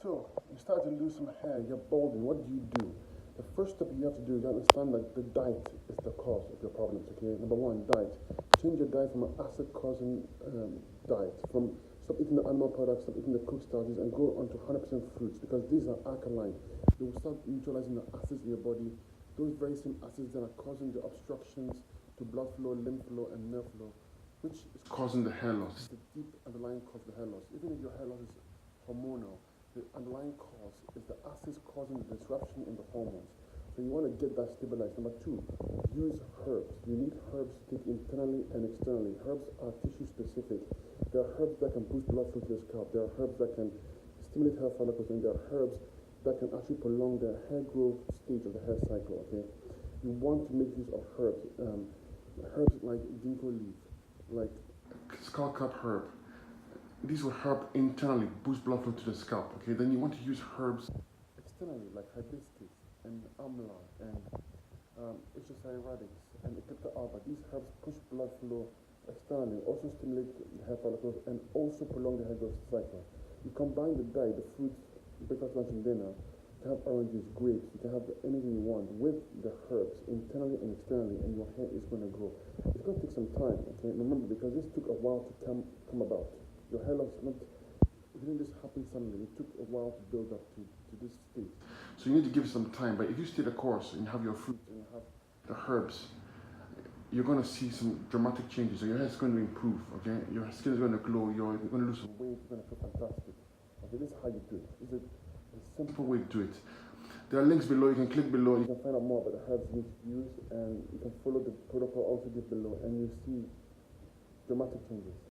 So, you start to lose some hair, you're balding, what do? The first step you have to do is understand that the diet is the cause of your problems, okay? Number one, diet. Change your diet from an acid-causing diet, from stop eating the animal products, stop eating the cooked starches, and go on to 100% fruits, because these are alkaline. They will start neutralizing the acids in your body. Those very same acids that are causing the obstructions to blood flow, lymph flow, and nerve flow, which is causing the hair loss. The deep underlying cause of the hair loss. Even if your hair loss is hormonal, the underlying cause is the acids causing the disruption in the hormones. So you want to get that stabilized. Number two, use herbs. You need herbs to take internally and externally. Herbs are tissue specific. There are herbs that can boost blood flow to your scalp. There are herbs that can stimulate hair follicles, and there are herbs that can actually prolong the hair growth stage of the hair cycle, okay? You want to make use of herbs. Herbs like ginkgo leaf, like skullcap herb. These will help internally boost blood flow to the scalp, okay? Then you want to use herbs externally, like hibiscus and amla and isocyanotics and eclipta alba. These herbs push blood flow externally, also stimulate the hair follicles, and also prolong the hair growth cycle. You combine the diet, the fruits, breakfast, lunch, and dinner. You can have oranges, grapes, you can have anything you want with the herbs internally and externally, and your hair is going to grow. It's going to take some time, okay? Remember, because this took a while to come about. Your hair loss it didn't just happen suddenly. It took a while to build up to this state. So you need to give it some time. But if you stay the course and you have your fruits and you have the herbs, you're going to see some dramatic changes. So your hair is going to improve, okay? Your skin is going to glow. You're going to lose some weight. You're going to feel fantastic. Okay, this is how you do it. This is a simple way to do it. There are links below. You can click below. You can find out more about the herbs you need to use, and you can follow the protocol also give below, and you see dramatic changes.